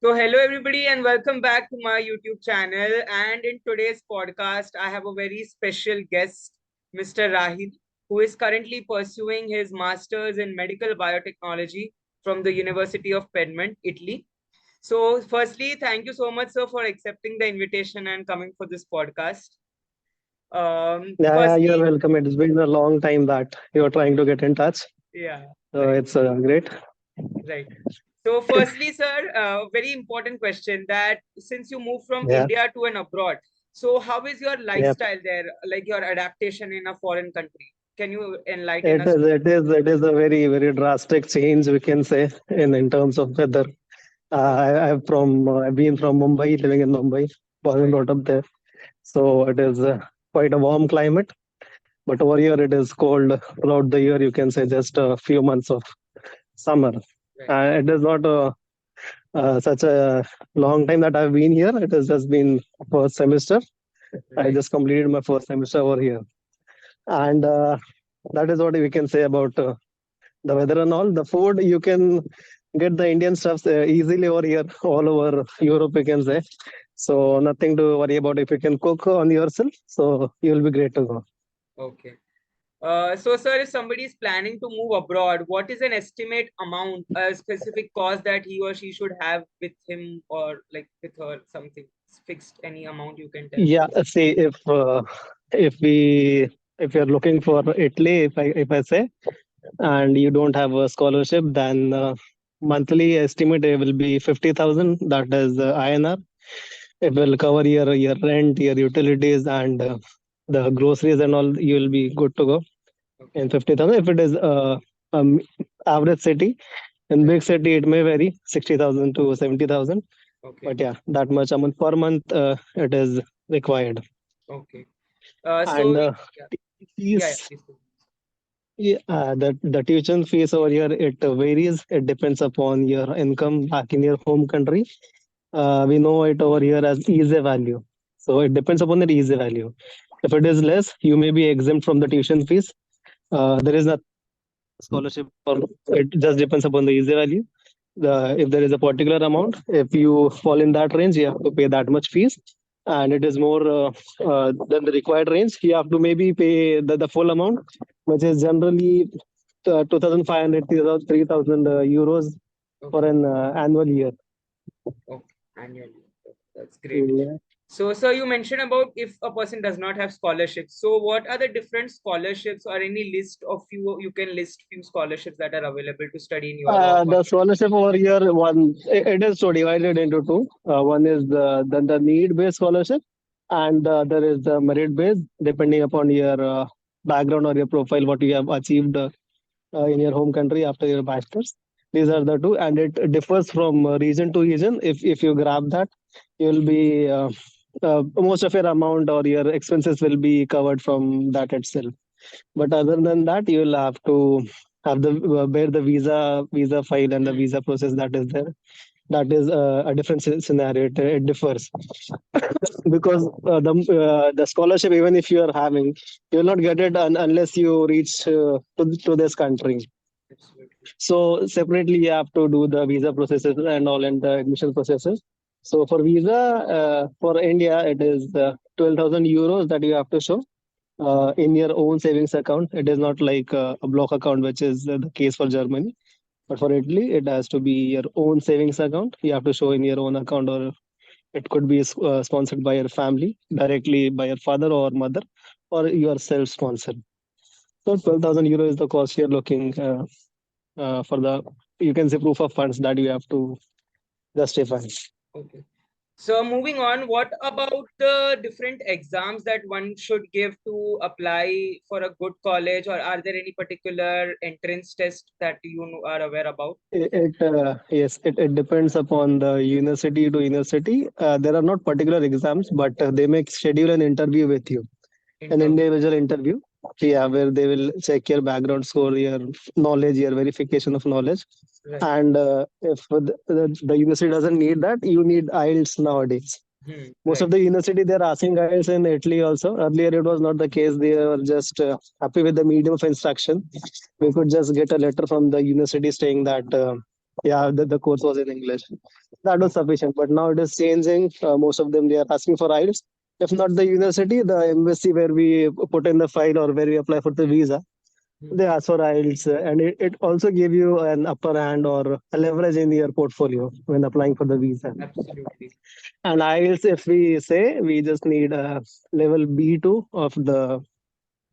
Hello everybody, and welcome back to my YouTube channel. And in today's podcast, I have a very special guest, Mr. Rahil, who is currently pursuing his master's in medical biotechnology from the University of Piedmont, Italy. So, firstly, thank you so much, sir, for accepting the invitation and coming for this podcast. Yeah, you're Firstly, welcome. It's been a long time that you're trying to get in touch. yeah, So right, it's great. right. So, firstly, sir, very important question that since you moved from Yeah, India to an abroad, so how is your yeah. lifestyle there, like your adaptation in a foreign country? Can you enlighten It us? is. It is a very drastic change we can say in terms of weather. I've been from Mumbai, living in Mumbai, born and Right, brought up there. So it is quite a warm climate. But over here it is cold throughout the year. You can say just a few months of summer. right, It is not such a long time that I've been here. It has just been first semester. I right. just completed my first semester over here, and that is what we can say about the weather and all. The food, you can get the Indian stuffs easily over here, all over Europe, we can say. So nothing to worry about if you can cook on yourself. So you will be great to go. Okay. Sir, if somebody is planning to move abroad, what is an estimate amount, a specific cost that he or she should have with him or like with her, something fixed, any amount you can tell? Yeah, see if we if you're looking for Italy, if I say, and you don't have a scholarship, then monthly estimate will be 50,000. That is INR. It will cover your rent, your utilities, and the groceries and all. You will be good to go in Okay, 50,000. If it is um, average city, in right, big city it may vary 60,000 to 70,000. okay, But yeah, that much amount per month it is required. okay. And Yeah, yeah, fees, please. Go. yeah, the tuition fees over here it varies. It depends upon your income back in your home country. We know it over here as easy value. So it depends upon the easy value. If it is less, you may be exempt from the tuition fees. There is not scholarship, or it just depends upon the easy value. If there is a particular amount, if you fall in that range, you have to pay that much fees. And it is more than the required range, you have to maybe pay the full amount, which is generally 2,500, euros for Okay, an annual year. okay, annually. That's great. Yeah. So, sir, you mentioned about if a person does not have scholarships. So, what are the different scholarships or any list of few you can list few scholarships that are available to study in Europe or The scholarship over here, it is so divided into two. One is the need-based scholarship, and the other is the merit-based, depending upon your background or your profile, what you have achieved in your home country after your bachelor's. These are the two, and it differs from region to region. If you grab that, you will be most of your amount or your expenses will be covered from that itself. But other than that, you will have to have the bear the visa file and the Hmm. visa process that is there. That is a different scenario. It differs because the scholarship, even if you are having, you will not get it unless you reach to this country. Absolutely. So separately, you have to do the visa processes and all and the admission processes. So for visa for India, it is 12,000 euros that you have to show in your own savings account. It is not like a block account, which is the case for Germany. But for Italy, it has to be your own savings account. You have to show in your own account, or it could be sponsored by your family, directly by your father or mother, or you are self-sponsored. So 12,000 euro is the cost you're looking for the, you can say, proof of funds that you have to justify. Okay. So moving on, what about the different exams that one should give to apply for a good college, or are there any particular entrance test that you are aware about? Yes, it depends upon the university to university. There are not particular exams, but they make schedule an interview with you, an Interview. individual interview. Yeah, where they will check your background score, your knowledge, your verification of knowledge. Right. And if the university doesn't need that, you need IELTS nowadays. Hmm. Most of Right. the university they're asking IELTS in Italy also. Earlier it was not the case. They were just happy with the medium of instruction. We Okay. could just get a letter from the university saying that. Yeah, the course was in English. That was Oh, sufficient. But now it is changing. Most of them they are asking for IELTS. If not the university, the embassy where we put in the file or where we apply for the visa, hmm, they ask for IELTS, and it also give you an upper hand or a leverage in your portfolio when applying for the visa. absolutely. And IELTS, if we say we just need a level B2 of the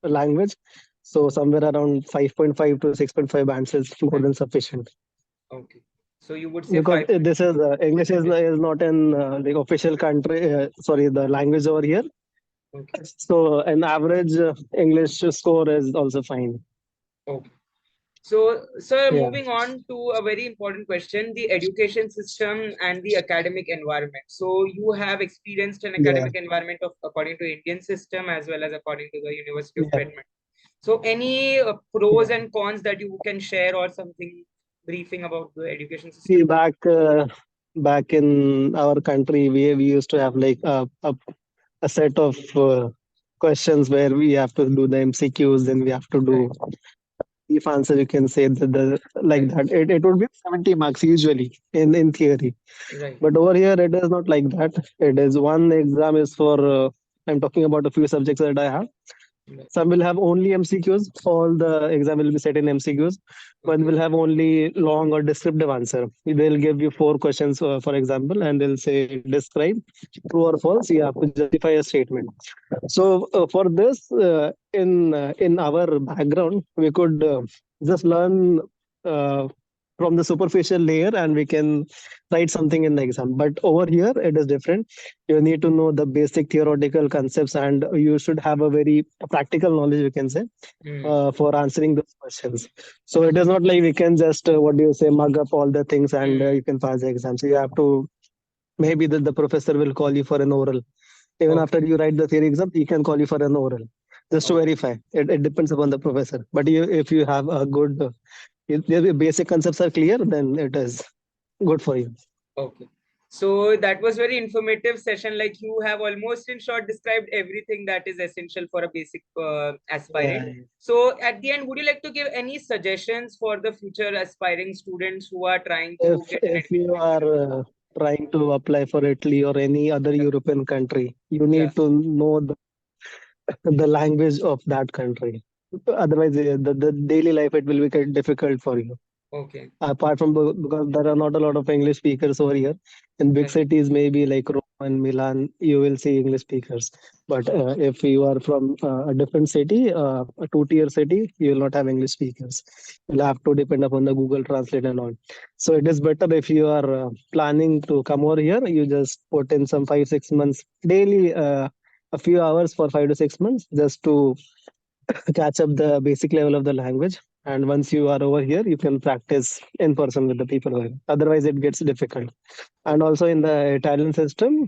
language, so somewhere around 5.5 to 6.5 bands is more Right. than sufficient. Okay. So you would say Because 5. this is English is not an like official country. Sorry, the language over here. Okay. So an average English score is also fine. Okay. So, sir, Yeah, moving on to a very important question, the education system and the academic environment. So, you have experienced an yeah, academic environment of according to Indian system as well as according to the University of yeah, Redmond. So, any pros yeah. and cons that you can share or something briefing about the education See, system? back in our country, we used to have like a set of questions where we have to do the MCQs, then we have to Right, do if answer. You can say the like right, that. It would be 70 marks usually in theory. right, But over here, it is not like that. It is one exam is for. I'm talking about a few subjects that I have. right. Some will have only MCQs. All the exam will be set in MCQs. One Okay, will have only long or descriptive answer. They'll give you four questions, for example, and they'll say describe true or false. You have to justify a statement. So for this, in our background, we could just learn uh, from the superficial layer, and we can write something in the exam. But over here, it is different. You need to know the basic theoretical concepts, and you should have a very practical knowledge. We can say hmm, for answering those questions. So it is not like we can just what do you say mug up all the things and hmm. you can pass the exam. So you have to maybe the professor will call you for an oral even Okay, after you write the theory exam, he can call you for an oral just to okay, verify. It depends upon the professor. But if you have a good, if the basic concepts are clear, then it is good for you. okay. So that was very informative session. Like you have almost in short described everything that is essential for a basic aspirant. Yeah. So at the end, would you like to give any suggestions for the future aspiring students who are trying If to get an if you education in are India? trying to apply for Italy or any other Yeah, European country, you yeah. need to know the language of that country. Otherwise, the daily life it will be quite difficult for you. Okay. Apart from because there are not a lot of English speakers over here. In big Right. cities, maybe like Rome and Milan, you will see English speakers. But if you are from a different city, a two-tier city, you will not have English speakers. You'll have to depend upon the Google Translate and all. So it is better if you are planning to come over here, you just put in some 5 6 months daily, a few hours for 5 to 6 months just to catch up the basic level of the language. And once you are over here, you can practice in person with the people over here. Otherwise, it gets difficult. And also in the Italian system,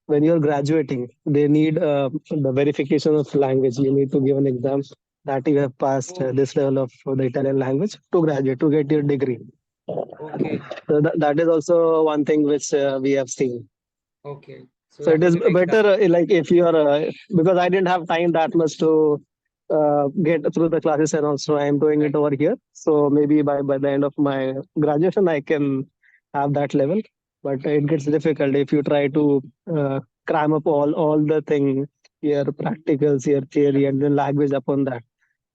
when you're graduating, they need the verification of language. You need to give an exam that you have passed Okay. this level of the Italian language to graduate, to get your degree. Okay. So that is also one thing which we have seen. Okay. So So that it was is an exam. better like if you are because I didn't have time that much to get through the classes and also I am doing it Right. over here. So maybe by the end of my graduation I can have that level. But it gets difficult if you try to cram up all the thing, your practicals, your theory, and then language upon that.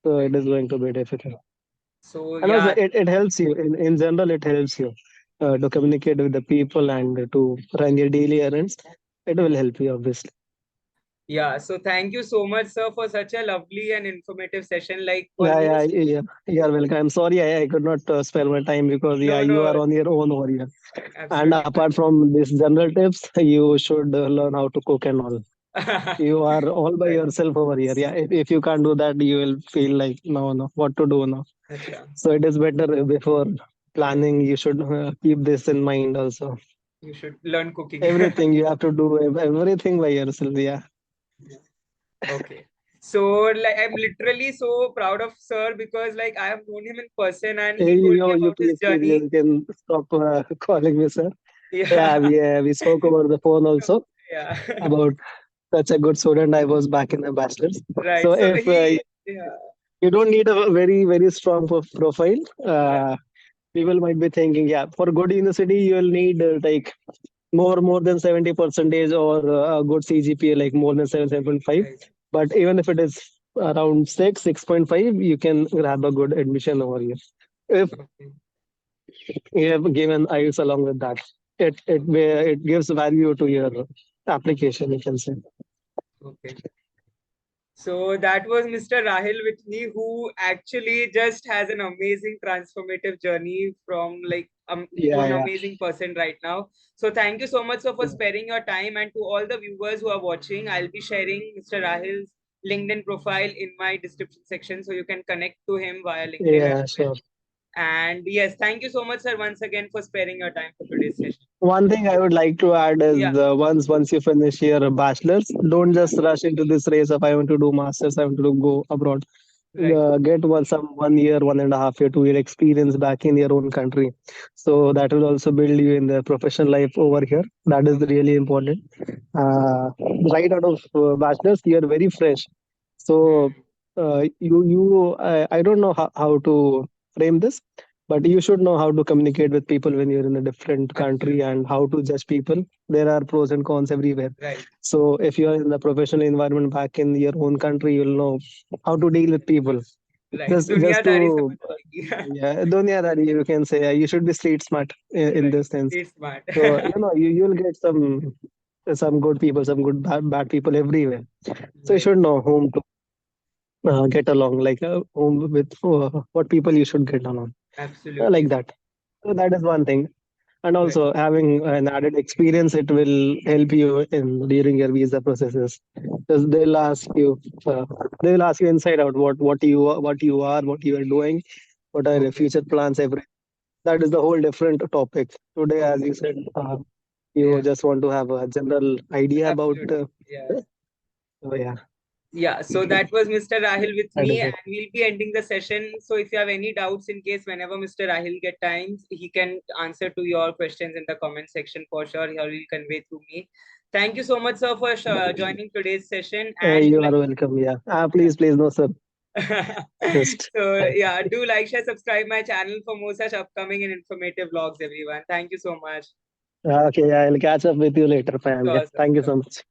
So Right. it is going to be difficult. So And also yeah, it helps you in general. It helps you to communicate with the people and to run your daily errands. It will help you obviously. yeah. So thank you so much, sir, for such a lovely and informative session. Like Yeah, yeah, almost, yeah. You're welcome. I'm sorry I could not spare my time because yeah, no, you no, are on your own over here. And absolutely apart from these general tips, you should learn how to cook and all. fine. You are all by Right. yourself over here. Yeah, if you can't do that, you will feel like no, no, what to do now. Acha. So it is better before Right. planning. You should keep this in mind also. You should learn cooking. Everything you have to do everything by yourself. Yeah. Okay. So like I'm literally so proud of sir because like I have known him in person and Hey, he told me you about his please journey. you can stop calling me sir. Yeah, Yeah. we spoke over the phone also Yeah. about such a good student I was back in the bachelor's. Right. So So if he, yeah. you don't need a very strong profile, Yeah. people might be thinking, yeah, for good university you will need like more than 70 percentage or a good CGPA like more than 7.5. Right. But even if it is around 6.5, you can grab a good admission over here if Okay. you have given IELTS along with that. It gives value to your application, you can say. Okay. So that was Mr. Rahil with me, who actually just has an amazing transformative journey from like to Yeah, an yeah. amazing person right now. So thank you so much for sparing your time, and to all the viewers who are watching, I'll be sharing Mr. Rahil's LinkedIn profile in my description section, so you can connect to him via LinkedIn as Yeah, well. sure. And yes, thank you so much, sir, once again for sparing your time for today's session. One thing I would like to add is Yeah, once you finish your bachelor's, don't just rush into this race of I want to do masters, I want to go abroad. right. Get some 1 year, 1.5 year, 2 year experience back in your own country. So that will also build you in the professional life over here. That is Okay. really important. Uh, right out of bachelor's, you are very fresh. So Hmm. I don't know how to frame this, but you should know how to communicate with people when you're in a different country Absolutely. and how to judge people. There are pros and cons everywhere. Right. So if you are in the professional environment back in your own country, you'll know how to deal with people. Right. Just Duniadari to samajh aayegi. yeah, dunyadari, you can say you should be street smart in Right. this sense. It's smart. So you'll get some good people, some good bad people everywhere. So you Right. should know whom to get along, like whom with what people you should get along, like Absolutely. that. So that is one thing. And Right. also having an added experience, it will help you in during your visa processes. Because uh, they'll ask you inside out what you are doing, what are your Okay. future plans, everything. That is the whole different topic. Today, as Okay. you said, you Yeah. just want to have a general idea about. Absolutely. Yeah. So yeah, Yeah. So that was Mr. Rahil with that me, is and it. we'll be ending the session. So if you have any doubts, in case whenever Mr. Rahil get times, he can answer to your questions in the comment section for sure. He will convey through me. Thank you so much, sir, for joining today's session. And You are welcome. Yeah. Please, no, sir. Just so yeah, do like, share, subscribe my channel for more such upcoming and informative vlogs, everyone. Thank you so much. okay. I'll catch up with you later, fam. Yeah. Sure, sir. Thank you Sure. so much.